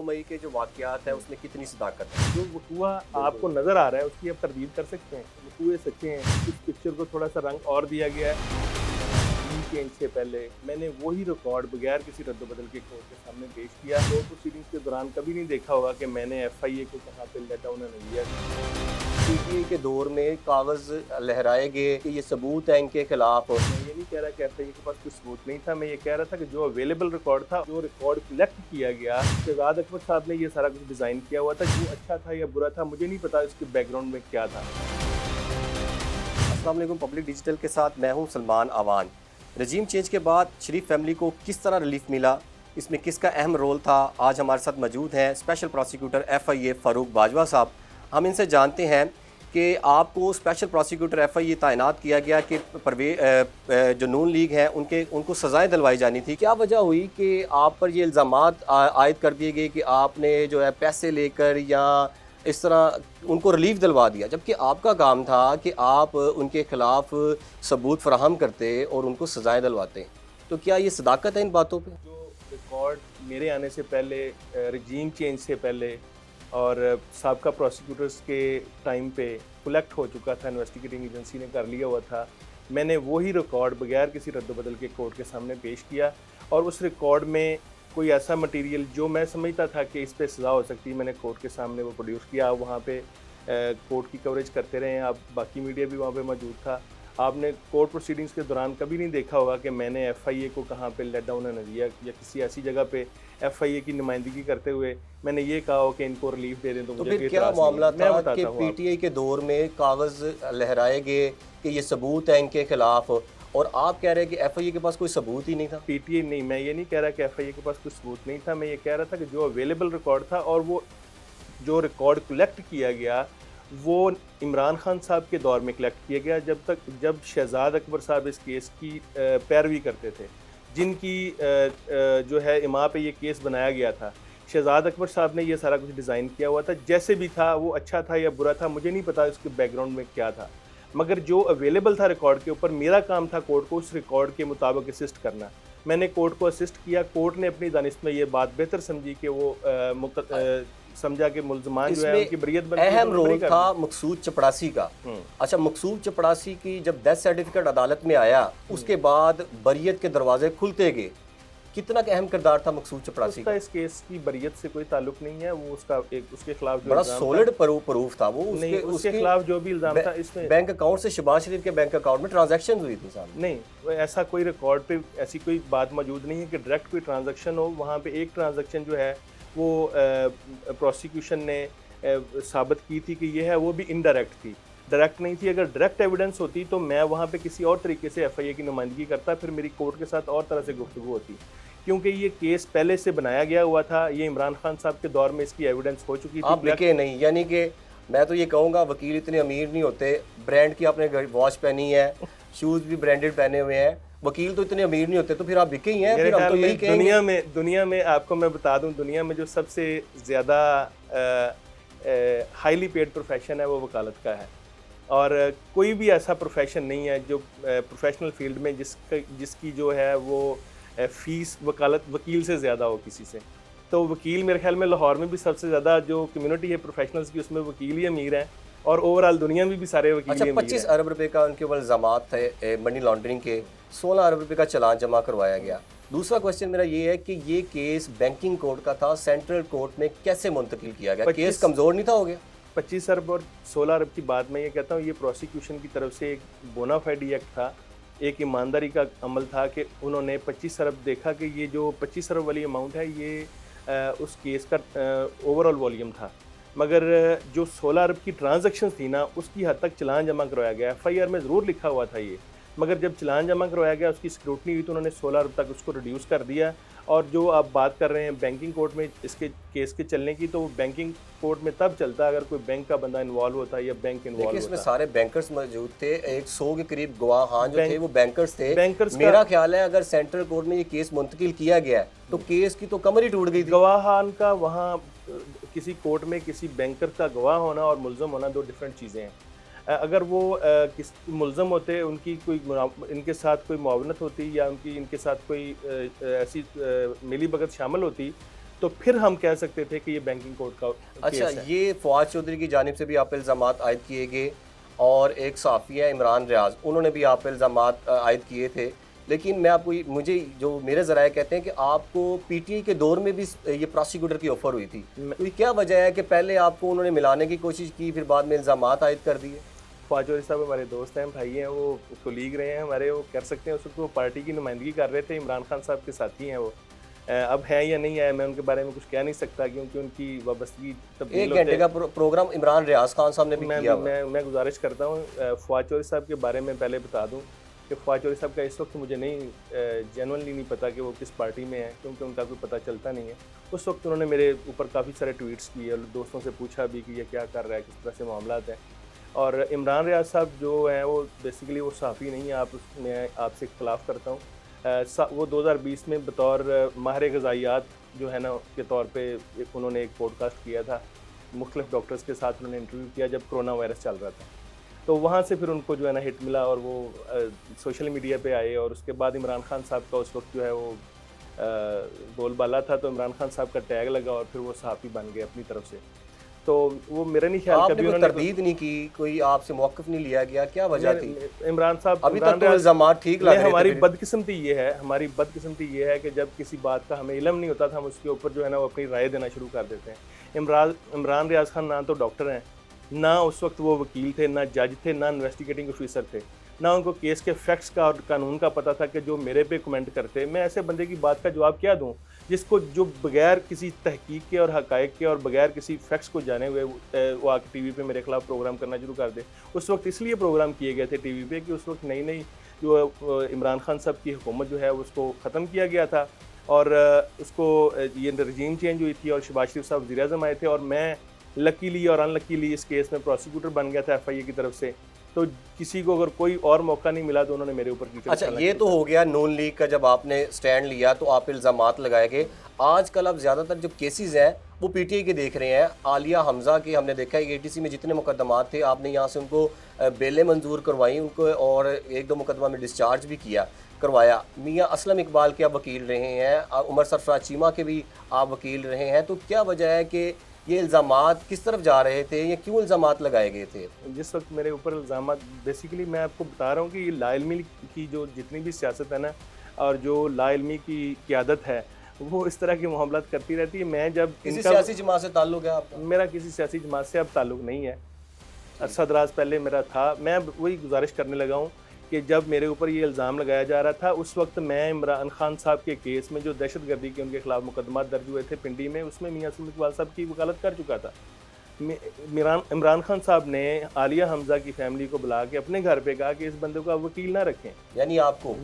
मई के जो वाक़यात हैं उसमें कितनी सदाकत है? जो वकूआ आपको नज़र आ रहा है उसकी आप तरदीद कर सकते हैं। वकूए सच्चे हैं। इस पिक्चर को थोड़ा सा रंग और दिया गया है। चेंज से पहले मैंने वही रिकॉर्ड बगैर किसी रद्द-बदल के कोर्ट के सामने पेश किया। कोर्ट प्रोसीडिंग्स के दौरान कभी नहीं देखा होगा कि मैंने एफआईए को कहाँ पे लेट डाउन नहीं दिया। पीटीआई के दौर में कागज़ लहराए गए कि ये सबूत है इनके खिलाफ। मैं ये नहीं कह रहा कि एफआईए के पास कोई सबूत नहीं था। मैं ये कह रहा था कि जो अवेलेबल रिकॉर्ड था, जो रिकॉर्ड कलेक्ट किया गया, शहजाद अकबर साहब ने ये सारा कुछ डिज़ाइन किया हुआ था। जो अच्छा था या बुरा था मुझे नहीं पता इसके बैकग्राउंड में क्या था। अस्सलाम वालेकुम, पब्लिक डिजिटल के साथ मैं हूं सलमान आवान। रजीम चेंज के बाद शरीफ फैमिली को किस तरह रिलीफ मिला, इसमें किसका अहम रोल था, आज हमारे साथ मौजूद हैं special prosecutor FIA Farooq Bajwa साहब। हम इनसे जानते हैं कि आपको स्पेशल प्रोसिक्यूटर एफआईए तैनात किया गया कि जो नून लीग है उनको सज़ाएं दिलवाई जानी थी। क्या वजह हुई कि आप पर ये इल्ज़ामात आयद कर दिए गए कि आपने जो है पैसे लेकर या इस तरह उनको रिलीफ दिलवा दिया, जबकि आपका काम था कि आप उनके ख़िलाफ़ सबूत फराहम करते और उनको सज़ाएं दिलवाते? तो क्या ये सदाकत है इन बातों पे? जो रिकॉर्ड मेरे आने से पहले, रजीम चेंज से पहले और साबका प्रोसिक्यूटर्स के टाइम पे कलेक्ट हो चुका था, इन्वेस्टिगेटिंग एजेंसी ने कर लिया हुआ था, मैंने वही रिकॉर्ड बगैर किसी रद्द-बदल के कोर्ट के सामने पेश किया। और उस रिकॉर्ड में कोई ऐसा मटेरियल जो मैं समझता था कि इस पे सज़ा हो सकती है, मैंने कोर्ट के सामने वो प्रोड्यूस किया। आप वहाँ पे कोर्ट की कवरेज करते रहे, आप बाकी मीडिया भी वहाँ पे मौजूद था। आपने कोर्ट प्रोसीडिंग्स के दौरान कभी नहीं देखा होगा कि मैंने एफआईए को कहाँ पे लेट डाउन न दिया या किसी ऐसी जगह पे एफआईए की नुमाइंदगी करते हुए मैंने ये कहा हो कि इनको रिलीफ दे दें। तो मुझे फिर क्या मामला था कि पीटीआई के दौर में कागज़ लहराए गए कि ये सबूत है इनके खिलाफ, और आप कह रहे हैं कि एफआईए के पास कोई सबूत ही नहीं था? पीटीआई नहीं, मैं ये नहीं कह रहा कि एफआईए के पास कोई सबूत नहीं था। मैं ये कह रहा था कि जो अवेलेबल रिकॉर्ड था और वो जो रिकॉर्ड कलेक्ट किया गया वो इमरान खान साहब के दौर में कलेक्ट किया गया, जब शहजाद अकबर साहब इस केस की पैरवी करते थे, जिनकी जो है इमा पे ये केस बनाया गया था। शहजाद अकबर साहब ने ये सारा कुछ डिज़ाइन किया हुआ था। जैसे भी था, वो अच्छा था या बुरा था मुझे नहीं पता इसके बैकग्राउंड में क्या था, मगर जो अवेलेबल था रिकॉर्ड के ऊपर, मेरा काम था कोर्ट को उस रिकॉर्ड के मुताबिक असिस्ट करना। मैंने कोर्ट को असिस्ट किया। कोर्ट ने अपनी दानिश में ये बात बेहतर समझी कि वो समझा कि मुल्ज़मान जो है उनकी बरियत बनती है। अहम रोल था मकसूद चपड़ासी का। अच्छा, मकसूद चपड़ासी की जब डेथ सर्टिफिकेट अदालत में आया उसके बाद बरियत के दरवाजे खुलते गए, कितना अहम किरदार था मकसूद चपड़ासी का? इस केस की बरियत से कोई ताल्लुक नहीं है। वो उसके खिलाफ बड़ा सॉलिड प्रूफ था वो। उसके खिलाफ जो भी इल्जाम था, इसमें बैंक अकाउंट से शहबाज शरीफ के बैंक अकाउंट में ट्रांजैक्शन हुई थी साहब। नहीं, ऐसा कोई रिकॉर्ड पे ऐसी कोई बात मौजूद नहीं है कि डायरेक्ट कोई ट्रांजैक्शन हो। वहाँ पे एक ट्रांजैक्शन जो है वो प्रोसिक्यूशन ने साबित की थी कि ये है, वो भी इनडायरेक्ट थी, डायरेक्ट नहीं थी। अगर डायरेक्ट एविडेंस होती तो मैं वहाँ पे किसी और तरीके से एफआईए की नुमाइंदगी करता, फिर मेरी कोर्ट के साथ और तरह से गुफ्तगू होती, क्योंकि ये केस पहले से बनाया गया हुआ था। ये इमरान खान साहब के दौर में इसकी एविडेंस हो चुकी थी। आप लिखे नहीं, यानी कि मैं तो ये कहूँगा वकील इतने अमीर नहीं होते। ब्रांड की आपने वॉच पहनी है, शूज़ भी ब्रांडेड पहने हुए हैं, वकील तो इतने अमीर नहीं होते, तो फिर आप बिके ही हैं। फिर हम तो यही कहेंगे। दुनिया में आपको मैं बता दूं, दुनिया में जो सबसे ज़्यादा हाईली पेड प्रोफेशन है वो वकालत का है। और कोई भी ऐसा प्रोफेशन नहीं है जो प्रोफेशनल फील्ड में जिसकी जो है वो फ़ीस वकील से ज़्यादा हो किसी से। तो वकील मेरे ख्याल में लाहौर में भी सबसे ज़्यादा जो कम्युनिटी है प्रोफेशनल्स की, उसमें वकील ही अमीर हैं, और ओवरऑल दुनिया में भी सारे वकील। अच्छा, 25 अरब रुपए का उनके ऊपर इल्ज़ामात थे मनी लॉन्ड्रिंग के, 16 अरब रुपए का चालान जमा करवाया गया। दूसरा क्वेश्चन मेरा ये है कि ये केस बैंकिंग कोर्ट का था, सेंट्रल कोर्ट में कैसे मुंतकिल किया गया? केस कमज़ोर नहीं था हो गया? 25 अरब और 16 अरब की बात मैं ये कहता हूँ, ये प्रोसिक्यूशन की तरफ से एक बोनाफाइड एक्ट था, एक ईमानदारी का अमल था कि उन्होंने 25 अरब देखा कि ये जो 25 अरब वाली अमाउंट है ये उस केस का ओवरऑल वॉल्यूम था, मगर जो 16 अरब की ट्रांजैक्शन थी ना, उसकी हद तक चालान जमा करवाया गया। एफआईआर में ज़रूर लिखा हुआ था ये, मगर जब चालान जमा करवाया गया, उसकी स्क्रूटनी हुई तो उन्होंने 16 अरब तक उसको रिड्यूस कर दिया। और जो आप बात कर रहे हैं बैंकिंग कोर्ट में इसके केस के चलने की, तो वो बैंकिंग कोर्ट में तब चलता अगर कोई बैंक का बंदा इन्वॉल्व होता या बैंक इन्वॉल्व होता। इसमें सारे बैंकर्स मौजूद थे, 100 के करीब गवाहान जो थे वो बैंकर्स थे। मेरा ख्याल है अगर सेंट्रल कोर्ट में ये केस मुंतकिल किया गया तो केस की तो कमर ही टूट गई थी। गवाहान का वहाँ किसी कोर्ट में किसी बैंकर का गवाह होना और मुल्ज़म होना दो डिफरेंट चीज़ें हैं। अगर वो किस मुल्ज़म होते, उनकी कोई इनके साथ कोई मुआवनत होती या इनके साथ कोई ऐसी मिली भगत शामिल होती, तो फिर हम कह सकते थे कि ये बैंकिंग कोड का अच्छा, केस है। ये फवाद चौधरी की जानिब से भी आप पे इल्ज़ामात आयद किए गए और एक सहाफ़ी है इमरान रियाज, उन्होंने भी आप पे इल्ज़ामात आयद किए थे। लेकिन मैं आपको मुझे जो मेरे ज़राए कहते हैं कि आपको पीटीआई के दौर में भी ये प्रोसिक्यूटर की ऑफ़र हुई थी। मैं- तो ये क्या वजह है कि पहले आपको उन्होंने मिलाने की कोशिश की, फिर बाद में इल्ज़ामात आयद कर दिए? फवाद चौधरी साहब हमारे दोस्त हैं, भाई हैं, वो कोलीग रहे हैं हमारे, वो कर सकते हैं। उस वक्त वो पार्टी की नुमाइंदगी कर रहे थे, इमरान खान साहब के साथी हैं वो। अब हैं या नहीं है, मैं उनके बारे में कुछ कह नहीं सकता, क्योंकि उनकी वाबस्तगी तब्दील एक घंटे का प्रोग्राम इमरान रियाज खान साहब ने भी किया हुआ। मैं गुजारिश करता हूँ फवाद चौधरी साहब के बारे में पहले बता दूँ कि फवाद चौधरी साहब का इस वक्त मुझे नहीं जेनुअनली नहीं पता कि वो किस पार्टी में है, क्योंकि उनका कोई पता चलता नहीं है। उस वक्त उन्होंने मेरे ऊपर काफ़ी सारे ट्वीट्स किए और दोस्तों से पूछा भी कि ये क्या कर रहा है, किस तरह से मामला है। और इमरान रियाज साहब जो हैं वो बेसिकली वो सहाफ़ी नहीं है, मैं आपसे इख्तलाफ करता हूँ। वो 2020 में बतौर माहिर ग़िज़ाइयात जो है ना के तौर पे उन्होंने एक पॉडकास्ट किया था, मुख्तलिफ डॉक्टर्स के साथ उन्होंने इंटरव्यू किया जब कोरोना वायरस चल रहा था। तो वहाँ से फिर उनको जो है ना हिट मिला और वो सोशल मीडिया पे आए, और उसके बाद इमरान खान साहब का उस वक्त जो है वो बोलबाला था, तो इमरान खान साहब का टैग लगा और फिर वो सहाफ़ी बन गए अपनी तरफ से। तो वो मेरा नहीं ख्याल आपने कभी कोई उन्होंने तरदीद नहीं की, कोई आपसे मौक़िफ़ नहीं लिया गया, क्या वजह थी? इमरान साहब अभी तक तो इल्ज़ामात ठीक लग रहे थे। हमारी बदकिस्मती ये है, हमारी बदकिस्मती ये है कि जब किसी बात का हमें इल्म नहीं होता था, हम उसके ऊपर जो है ना वो अपनी राय देना शुरू कर देते हैं। इमरान रियाज खान ना तो डॉक्टर हैं, ना उस वक्त वो वकील थे, ना जज थे, ना इन्वेस्टिगेटिंग ऑफिसर थे, ना उनको केस के फैक्ट्स का और कानून का पता था कि जो मेरे पे कमेंट करते। मैं ऐसे बंदे की बात का जवाब क्या दूँ जिसको जो बगैर किसी तहकीक के और हक़ाइक़ के और बगैर किसी फैक्ट्स को जाने हुए वो आके टीवी पे मेरे खिलाफ प्रोग्राम करना शुरू कर दे। उस वक्त इसलिए प्रोग्राम किए गए थे टीवी पे कि उस वक्त नई जो इमरान खान साहब की हुकूमत जो है उसको ख़त्म किया गया था, और उसको ये रजीम चेंज हुई थी और शहबाज शरीफ साहब वज़ीर-ए-आज़म आए थे, और मैं लकीली और अनलकीली इस केस में प्रोसिक्यूटर बन गया था एफआईए की तरफ से। तो किसी को अगर कोई और मौका नहीं मिला तो उन्होंने मेरे ऊपर कीचड़ अच्छा, उछालना ये शुरू तो कर हो गया नून लीग का, जब आपने स्टैंड लिया तो आप पे इल्ज़ामात लगाए गए। आजकल अब ज़्यादातर जो केसेस हैं वो पीटीआई के देख रहे हैं। आलिया हमज़ा के हमने देखा है एटीसी में जितने मुकदमात थे, आपने यहाँ से उनको बेलें मंजूर करवाई उनको, और एक दो मुकदमा में डिस्चार्ज भी करवाया। मियाँ असलम इकबाल के आप वकील रहे हैं, उमर सरफराज चीमा के भी आप वकील रहे हैं। तो क्या वजह है कि ये इल्ज़ामात किस तरफ जा रहे थे, या क्यों इल्ज़ामात लगाए गए थे? जिस वक्त मेरे ऊपर इल्ज़ामात, बेसिकली मैं आपको बता रहा हूँ कि ये लाइलमी की जो जितनी भी सियासत है ना, और जो लाइलमी की क़ियादत है, वो इस तरह के मामलात करती रहती है। मैं जब किसी सियासी जमात से ताल्लुक़ है आपका? मेरा किसी सियासी जमात से अब ताल्लुक़ नहीं है, अरसा दराज पहले मेरा था। मैं वही गुजारिश करने लगा हूँ कि जब मेरे ऊपर ये इल्ज़ाम लगाया जा रहा था, उस वक्त मैं इमरान खान साहब के केस में जो दहशतगर्दी के उनके खिलाफ मुकदमा दर्ज हुए थे पिंडी में, उसमें मियाँ असलम इकबाल साहब की वकालत कर चुका था। इमरान खान साहब ने आलिया हमज़ा की फैमिली को बुला के अपने घर पे कहा कि इस बंदे को आप वकील ना रखें। यानी आपको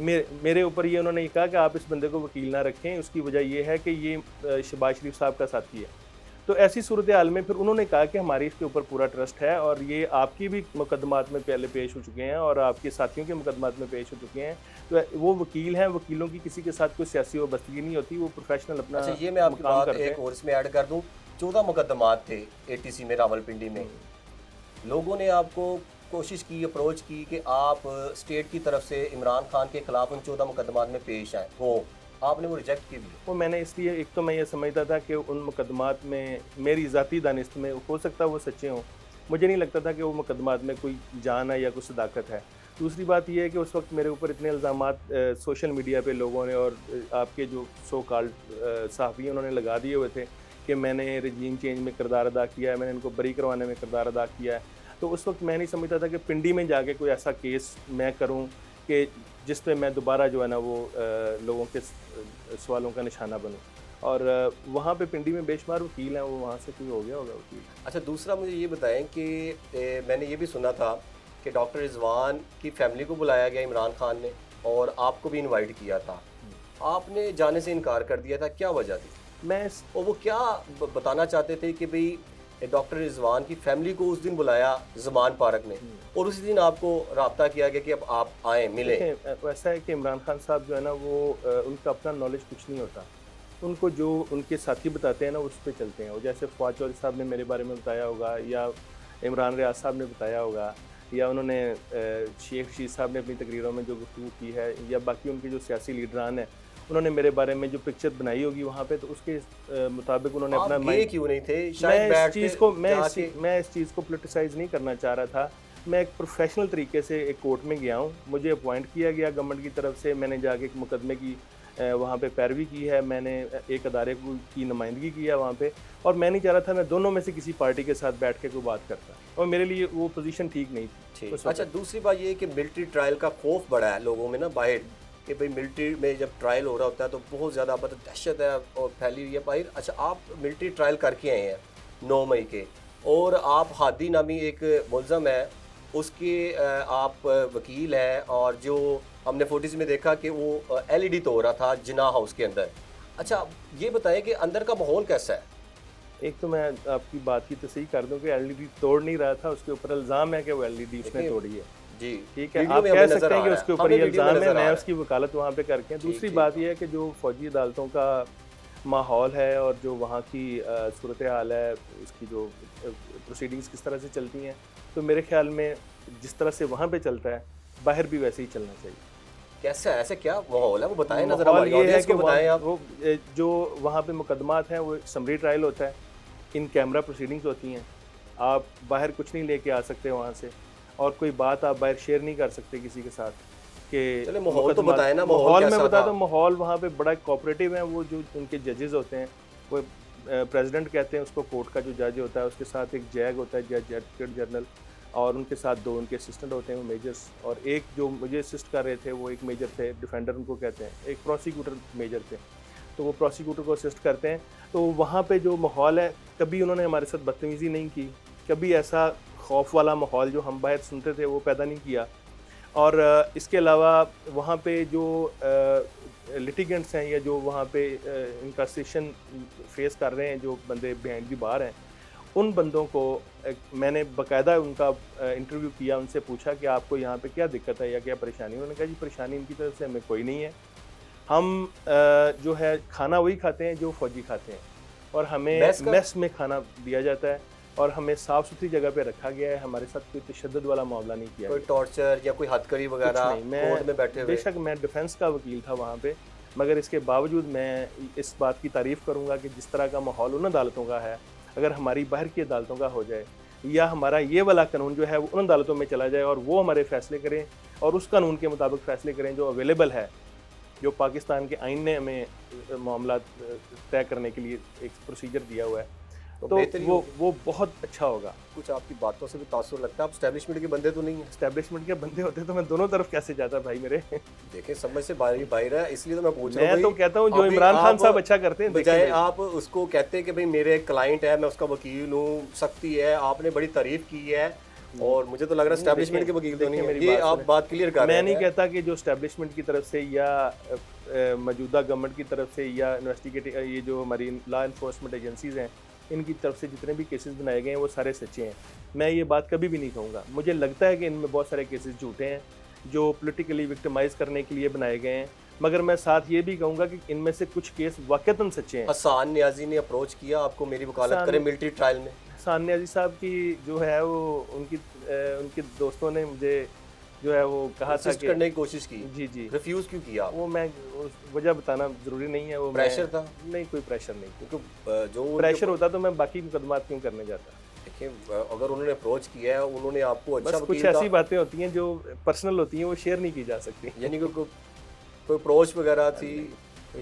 मेरे ऊपर ये उन्होंने कहा कि आप इस बंदे को वकील ना रखें, उसकी वजह ये है कि ये शहबाज शरीफ साहब का साथी है। तो ऐसी सूरत हाल में फिर उन्होंने कहा कि हमारी इसके ऊपर पूरा ट्रस्ट है, और ये आपकी भी मुकदमात में पहले पेश हो चुके हैं और आपके साथियों के मुकदमात में पेश हो चुके हैं। तो वो वकील हैं, वकीलों की किसी के साथ कोई सियासी वाबस्तगी नहीं होती, वो प्रोफेशनल अपना अच्छा, ये मैं आपकी काम बात करते एक हैं। और इसमें ऐड कर दूं। 14 मुकदमात थे एटीसी में, रावलपिंडी में। लोगों ने आपको कोशिश की, अप्रोच की कि आप स्टेट की तरफ से इमरान खान के खिलाफ उन 14 मुकदमात में पेश आए हो, आपने वो रिजेक्ट की दी। वो मैंने इसलिए, एक तो मैं ये समझता था कि उन मुकदमात में मेरी ज़ाती दानिस्त में हो सकता है वो सच्चे हों, मुझे नहीं लगता था कि वो मुकदमात में कोई जान है या कोई सदाकत है। दूसरी बात यह है कि उस वक्त मेरे ऊपर इतने इल्ज़ामात सोशल मीडिया पे लोगों ने और आपके जो सो कॉल्ड सहाफ़ी उन्होंने लगा दिए हुए थे कि मैंने रजीम चेंज में किरदार अदा किया है, मैंने इनको बरी करवाने में किरदार अदा किया है। तो उस वक्त मैं नहीं समझता था कि पिंडी में जाके कोई ऐसा केस मैं करूं कि जिस पे मैं दोबारा जो है ना वो लोगों के सवालों का निशाना बनूं। और वहाँ पे पिंडी में बेशुमार वकील हैं, वो वहाँ से कोई हो गया होगा वकील। अच्छा, दूसरा मुझे ये बताएं कि मैंने ये भी सुना था कि डॉक्टर रिजवान की फैमिली को बुलाया गया इमरान खान ने, और आपको भी इनवाइट किया था, आपने जाने से इनकार कर दिया था, क्या वजह थी? और वो क्या बताना चाहते थे कि भाई डॉक्टर रिजवान की फैमिली को उस दिन बुलाया ज़मान पार्क ने, और उसी दिन आपको रब्ता किया गया कि अब आप आएँ मिलें? वैसा है कि इमरान खान साहब जो है ना वो उनका अपना नॉलेज कुछ नहीं होता, उनको जो उनके साथी बताते हैं ना उस पर चलते हैं। और जैसे फवाद चौधरी साहब ने मेरे बारे में बताया होगा, या इमरान रियाज साहब ने बताया होगा, या उन्होंने शेख रशीद साहब ने अपनी तकरीरों में जो गुफ्तगू की है, या बाकी उनके जो सियासी लीडरान हैं उन्होंने मेरे बारे में जो पिक्चर बनाई होगी वहाँ पे, तो उसके मुताबिक उन्होंने अपना आप गए क्यों नहीं थे? मैं शायद इस बैठ चीज़ के को जाके मैं इस चीज़ को पोलिटिसाइज़ नहीं करना चाह रहा था। मैं एक प्रोफेशनल तरीके से एक कोर्ट में गया हूँ, मुझे अपॉइंट किया गया गवर्नमेंट की तरफ से, मैंने जाके एक मुकदमे की वहाँ पे पैरवी की है, मैंने एक अदारे की नुमाइंदगी की है वहाँ पे, और मैं नहीं चाह रहा था मैं दोनों में से किसी पार्टी के साथ बैठ के कोई बात करता, और मेरे लिए वो पोजीशन ठीक नहीं थी ठीक। उस अच्छा, वक्त। दूसरी बात ये है कि मिलिट्री ट्रायल का खौफ बड़ा है लोगों में ना बाहर, कि भाई मिलिट्री में जब ट्रायल हो रहा होता है तो बहुत ज़्यादा मतलब दहशत है और फैली हुई है बाहर। अच्छा, आप मिलिट्री ट्रायल करके आए हैं 9 मई के, और आप हादी नामी एक मुलज़म है, उसके आप वकील हैं, और जो हमने फोटोज में देखा कि वो एलईडी तोड़ रहा था जिन्ना हाउस के अंदर। अच्छा, ये बताएं कि अंदर का माहौल कैसा है? एक तो मैं आपकी बात की तसहीह कर दूं कि एलईडी तोड़ नहीं रहा था, उसके ऊपर इल्ज़ाम है कि वो एलईडी उसने देखिए, तोड़ी है। जी ठीक है, वीडियो आप में कह हमें नजर सकते आ हैं कि रहा है, उसके ऊपर हमें ये वीडियो में इल्ज़ाम है, नजर आ मैं रहा उसकी वकालत वहाँ पे करके। दूसरी ठीक। बात यह है कि जो फौजी अदालतों का माहौल है और जो वहाँ की सूरत हाल है, उसकी जो प्रोसीडिंग्स किस तरह से चलती हैं, तो मेरे ख्याल में जिस तरह से वहाँ पे चलता है बाहर भी वैसे ही चलना चाहिए। कैसा है, ऐसे क्या माहौल है वो बताएं ना, जरा माहौल हमारी ये है ऑडियंस कि को बताएं आप। वो जो वहाँ पे मुकदमात हैं वो समरी ट्रायल होता है, इन कैमरा प्रोसीडिंग्स होती हैं, आप बाहर कुछ नहीं लेके आ सकते वहाँ से, और कोई बात आप बाहर शेयर नहीं कर सकते किसी के साथ कि चले माहौल तो मुकदमा। बताएं ना, माहौल माहौल में कैसा बताता था? हूँ, माहौल वहाँ पे बड़ा कोऑपरेटिव है। वो जो उनके जजेस होते हैं, वो प्रेसिडेंट कहते हैं उसको, कोर्ट का जो जज होता है, उसके साथ एक जैग होता है, जज एडवोकेट जनरल, और उनके साथ 2 उनके असिस्टेंट होते हैं, वो मेजर्स, और एक जो मुझे असिस्ट कर रहे थे वो एक मेजर थे, डिफेंडर उनको कहते हैं, एक प्रोसिक्यूटर मेजर थे, तो वो प्रोसिक्यूटर को असिस्ट करते हैं। तो वहाँ पे जो माहौल है, कभी उन्होंने हमारे साथ बदतमीज़ी नहीं की, कभी ऐसा खौफ वाला माहौल जो हम बाहर सुनते थे वो पैदा नहीं किया। और इसके अलावा वहाँ पे जो लिटिगेंट्स हैं या जो वहाँ पे इनका सेशन फेस कर रहे हैं, जो बंदे बिहाइंड दी बार हैं, उन बंदों को मैंने बाकायदा उनका इंटरव्यू किया, उनसे पूछा कि आपको यहाँ पे क्या दिक्कत है या क्या परेशानी। उन्होंने कहा जी परेशानी इनकी तरफ से हमें कोई नहीं है, हम जो है खाना वही खाते हैं जो फौजी खाते हैं, और हमें मेस में खाना दिया जाता है, और हमें साफ़ सुथरी जगह पे रखा गया है, हमारे साथ कोई तशद्दुद वाला मामला नहीं किया, कोई टॉर्चर या कोई हथकड़ी वगैरह कोर्ट में बैठे हुए? बेशक मैं डिफेंस का वकील था वहाँ पे, मगर इसके बावजूद मैं इस बात की तारीफ़ करूँगा कि जिस तरह का माहौल उन अदालतों का है, अगर हमारी बाहर की अदालतों का हो जाए, या हमारा ये वाला कानून जो है वो उन अदालतों में चला जाए और वो हमारे फ़ैसले करें और उस कानून के मुताबिक फ़ैसले करें जो अवेलेबल है, जो पाकिस्तान के आइन ने हमें मामला तय करने के लिए एक प्रोसीजर दिया हुआ है, तो वो बहुत अच्छा होगा। कुछ आपकी बातों से भी तासुर लगता है, आप स्टैब्लिशमेंट के बंदे तो नहीं हैं? स्टैब्लिशमेंट के बंदे होते तो मैं दोनों तरफ कैसे जाता भाई मेरे। देखें, समझ से बाहर है, इसलिए तो मैं पूछ रहा हूँ। मैं तो कहता हूँ जो इमरान खान साहब अच्छा करते हैं, बजाय आप उसको कहते हैं कि भाई मेरे क्लाइंट है, मैं उसका वकील हूँ, सख्ती है, आपने बड़ी तारीफ की है, और मुझे तो लग रहा है स्टैब्लिशमेंट के वकील तो नहीं है। ये आप बात क्लियर कर रहे हैं। मैं नहीं कहता कि जो स्टैब्लिशमेंट की तरफ से या मौजूदा गवर्नमेंट की तरफ से या इन्वेस्टिगेटिव ये जो हमारी लॉ इन्फोर्समेंट एजेंसीज़ हैं, इनकी तरफ से जितने भी केसेस बनाए गए हैं वो सारे सच्चे हैं। मैं ये बात कभी भी नहीं कहूँगा। मुझे लगता है कि इनमें बहुत सारे केसेस झूठे हैं जो पॉलिटिकली विक्टिमाइज करने के लिए बनाए गए हैं, मगर मैं साथ ये भी कहूँगा कि इनमें से कुछ केस वाकईतन सच्चे हैं। हसन नियाजी ने अप्रोच किया आपको मेरी वकालत करें मिलिट्री ट्रायल में? हसन नियाजी साहब की जो है वो उनके दोस्तों ने मुझे जो है वो कहा था कि करने की कोशिश की। जी रिफ्यूज क्यों किया? वो मैं वजह बताना ज़रूरी नहीं है। वो प्रेशर था? नहीं, कोई प्रेशर नहीं, क्योंकि जो प्रेशर होता तो मैं बाकी मुकदमात क्यों करने जाता। देखिए, अगर उन्होंने अप्रोच किया है, उन्होंने आपको अच्छा बस कुछ ऐसी बातें होती हैं जो पर्सनल होती हैं, वो शेयर नहीं की जा सकती। यानी कि कोई अप्रोच वगैरह थी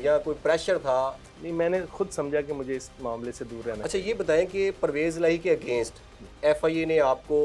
या कोई प्रेशर था? नहीं, मैंने खुद समझा कि मुझे इस मामले से दूर रहना। अच्छा, ये बताएं कि परवेज़ इलाही के अगेंस्ट FIA ने आपको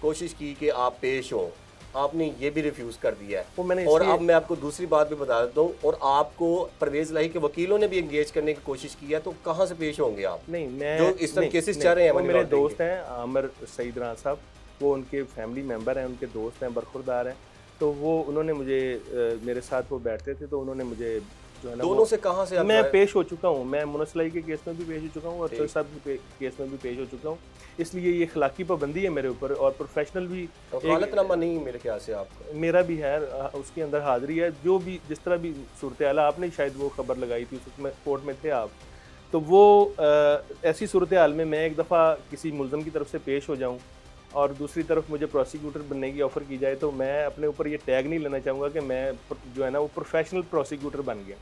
कोशिश की कि आप पेश हों, आपने ये भी रिफ्यूज़ कर दिया है, वो मैंने और अब मैं आपको दूसरी बात भी बता देता हूँ, और आपको परवेज़ इलाही के वकीलों ने भी एंगेज करने की कोशिश की है, तो कहाँ से पेश होंगे आप? नहीं, मैं जो इस तरह केसेस चल रहे हैं, वो मेरे दोस्त हैं आमिर सईद राना साहब, वो उनके फैमिली मेम्बर हैं, उनके दोस्त हैं, बरखुरदार हैं, तो वो उन्होंने मुझे मेरे साथ वो बैठते थे, तो उन्होंने मुझे जो है ना, दोनों से कहाँ से मैं पेश हो चुका हूँ। मैं मुनसलाई के केस में भी पेश हो चुका हूँ और चौधरी साहब के केस में भी पेश हो चुका हूँ, इसलिए ये अखलाकी पाबंदी है मेरे ऊपर, और प्रोफेशनल भी वकालतनामा नहीं मेरे ख्याल से आपका मेरा भी है, उसके अंदर हाजिरी है। जो भी जिस तरह भी सूरत हाल, आपने शायद वो खबर लगाई थी, उसमें कोर्ट में थे आप, तो वो ऐसी सूरत हाल में मैं एक दफ़ा किसी मुलज़म की तरफ से पेश हो जाऊँ और दूसरी तरफ मुझे प्रोसिक्यूटर बनने की ऑफ़र की जाए, तो मैं अपने ऊपर ये टैग नहीं लेना चाहूँगा कि मैं जो है ना वो प्रोफेशनल प्रोसिक्यूटर बन गया।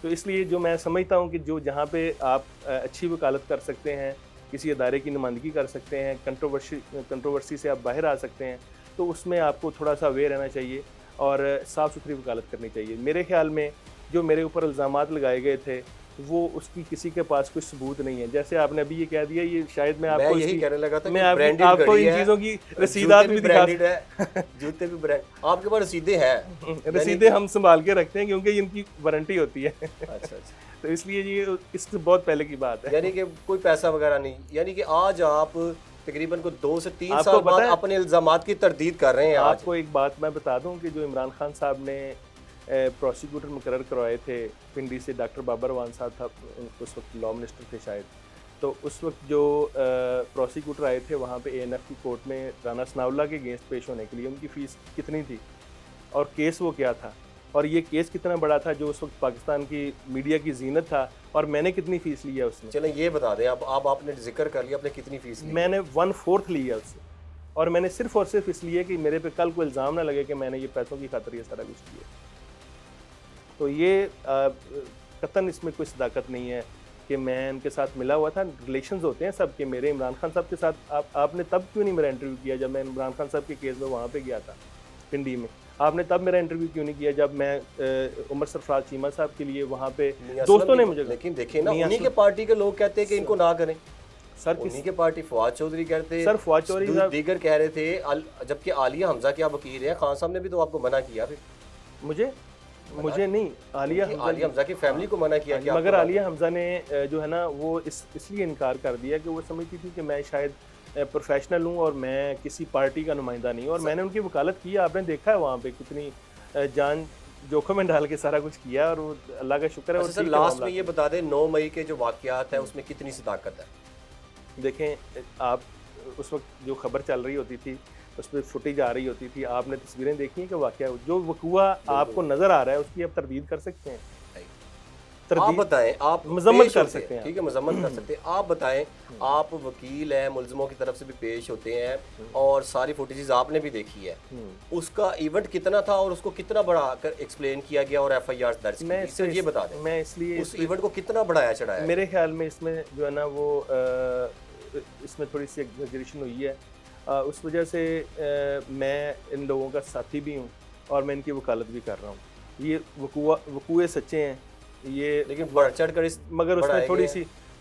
तो इसलिए जो मैं समझता हूँ कि जो जहाँ पे आप अच्छी वकालत कर सकते हैं, किसी अदारे की नुमाइंदगी कर सकते हैं, कंट्रोवर्सी से आप बाहर आ सकते हैं, तो उसमें आपको थोड़ा सा अवेयर रहना चाहिए और साफ़ सुथरी वकालत करनी चाहिए। मेरे ख्याल में जो मेरे ऊपर इल्ज़ामात लगाए गए थे, वो उसकी किसी के पास कोई सबूत नहीं है। जैसे आपने अभी ये कह दिया, ये शायद मैं आपको यही कहने लगा था मैं कि ब्रांडेड आपको घड़ी इन है, चीज़ों की रसीदात भी दिखा ब्रांडेड है, जूते भी ब्रांड, आपके पास रसीदें हैं? रसीदें हम संभाल के रखते हैं क्योंकि इनकी वारंटी होती है। अच्छा। तो इसलिए ये इससे बहुत पहले की बात है। यानी कि कोई पैसा वगैरह नहीं, यानी कि आज आप तकरीबन को 2 से 3 आपको साल पता बाद है, अपने इल्जामात की तरदीद कर रहे हैं। आज आपको एक बात मैं बता दूं कि जो इमरान खान साहब ने प्रोसिक्यूटर मुकर्रर करवाए थे पिंडी से, डॉक्टर बाबर अवान साहब था उस वक्त लॉ मिनिस्टर थे शायद, तो उस वक्त जो प्रोसिक्यूटर आए थे वहाँ पे ANF की कोर्ट में राना सनाउल्लाह के अगेंस्ट पेश होने के लिए, उनकी फ़ीस कितनी थी और केस वो क्या था, और ये केस कितना बड़ा था जो उस वक्त पाकिस्तान की मीडिया की जीनत था, और मैंने कितनी फ़ीस लिया उसमें। चलें ये बता दें, अब आपने जिक्र कर लिया, आपने कितनी फ़ीस ली? मैंने 1/4 लिया उससे, और मैंने सिर्फ और सिर्फ इसलिए कि मेरे पे कल को इल्ज़ाम ना लगे कि मैंने ये पैसों की खातिर ये सारा कुछ किया। तो ये कतन इसमें कोई सदाकत नहीं है कि मैं उनके साथ मिला हुआ था। रिलेशंस होते हैं सबके, मेरे इमरान खान साहब के साथ आपने तब क्यों नहीं मेरा इंटरव्यू किया जब मैं इमरान खान साहब के केस में वहाँ पे गया था पिंडी में? आपने तब मेरा इंटरव्यू क्यों नहीं किया जब मैं उमर सरफराज चीमा साहब के लिए वहाँ पे दोस्तों ने मुझे? लेकिन देखिए ना, उन्हीं के पार्टी के लोग कहते हैं कि इनको ना करें। सर उन्हीं के पार्टी फवाद चौधरी कहते, सर फवाद चौधरी साहब दीगर कह रहे थे, जबकि आलिया हमजा के आप वकील हैं, खान साहब ने भी तो आपको मना किया। फिर मुझे नहीं, आलिया हमजा की फैमिली को मना किया कि मगर आलिया हमजा ने जो है ना वो इसलिए इनकार कर दिया कि वो समझती थी कि मैं शायद प्रोफेशनल हूँ और मैं किसी पार्टी का नुमाइंदा नहीं हूँ, और मैंने उनकी वकालत की। आपने देखा है वहाँ पे कितनी जान जोखिम में डाल के सारा कुछ किया, और वो अल्लाह का शुक्र है। और सर लास्ट में ये बता दें, 9 मई के जो वाक़यात है उसमें कितनी सदाकत है? देखें, आप उस वक्त जो खबर चल रही होती थी उस पर फुटेज आ रही होती थी, आपने तस्वीरें देखी हैं कि वाक़या जो वक़ुआ आपको नज़र आ रहा है उसकी आप तरदीद कर सकते हैं। आप बताएं, आप मजम्मत कर सकते हैं, ठीक है, मजम्मत कर सकते हैं। आप बताएं, आप वकील हैं, मुल्ज़िमों की तरफ से भी पेश होते हैं और सारी फुटेजेस आपने भी देखी है, उसका इवेंट कितना था और उसको कितना बढ़ा कर एक्सप्लेन किया गया और FIR दर्ज की? इससे ये बता दें, मैं इसलिए उस इवेंट को कितना बढ़ाया चढ़ाया? मेरे ख्याल में इसमें जो है ना वो इसमें थोड़ी सी एग्जैजरेशन हुई है। उस वजह से मैं इन लोगों का साथी भी हूँ और मैं इनकी वकालत भी कर रहा हूँ। ये वकूए सच्चे हैं ये, लेकिन बढ़ चढ़ कर मगर उसमें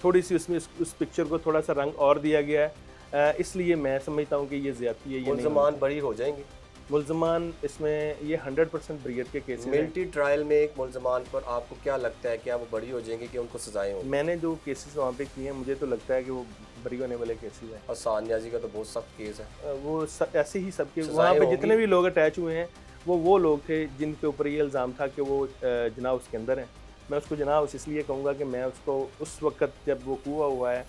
थोड़ी सी उसमें उस पिक्चर को थोड़ा सा रंग और दिया गया है, इसलिए मैं समझता हूँ कि ये ज़्यादती है। ये मुल्ज़मान बरी हो जाएंगे, मुल्ज़मान इसमें ये 100% ब्रियत के केसेस हैं। मिलिट्री ट्रायल में एक मुल्ज़मान पर आपको क्या लगता है, क्या वो बरी हो जाएंगे कि उनको सजाएं होंगी? मैंने जो केसेस वहाँ पे किए हैं मुझे तो लगता है कि वो बरी होने वाले केसेस हैं। और सानियाजी का तो बहुत सख्त केस है, वो ऐसे ही सबके वहाँ पे जितने भी लोग अटैच हुए हैं वो लोग थे जिनके ऊपर ये इल्ज़ाम था कि वो जनाब उसके अंदर हैं। मैं उसको जनाब इसलिए कहूँगा कि मैं उसको उस वक़्त जब वो हुआ है,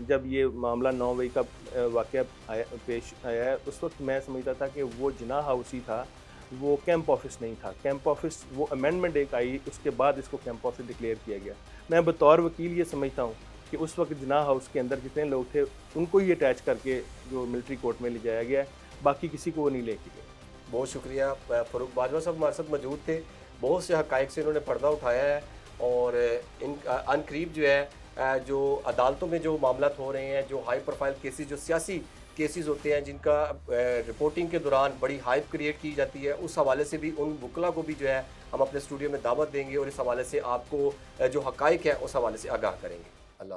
जब ये मामला 9 मई का वाक़या पेश आया है, उस वक्त मैं समझता था कि वो जिना हाउस ही था, वो कैंप ऑफिस नहीं था। कैंप ऑफिस वो अमेंडमेंट एक आई, उसके बाद इसको कैंप ऑफिस डिक्लेयर किया गया। मैं बतौर वकील ये समझता हूँ कि उस वक्त जिना हाउस के अंदर जितने लोग थे उनको ही अटैच करके जो मिलिट्री कोर्ट में ले जाया गया है, बाकी किसी को वो नहीं लेके गए। बहुत शुक्रिया। फ़ारूक बाजवा साहब हमारे साथ मौजूद थे, बहुत से हक़ाइक़ से इन्होंने पर्दा उठाया है और इन अनकरीब जो है जो अदालतों में जो मामलात हो रहे हैं, जो हाई प्रोफाइल केसेस, जो सियासी केसेस होते हैं जिनका रिपोर्टिंग के दौरान बड़ी हाइप क्रिएट की जाती है, उस हवाले से भी उन वकला को भी जो है हम अपने स्टूडियो में दावत देंगे और इस हवाले से आपको जो हक़ाइक़ है उस हवाले से आगाह करेंगे।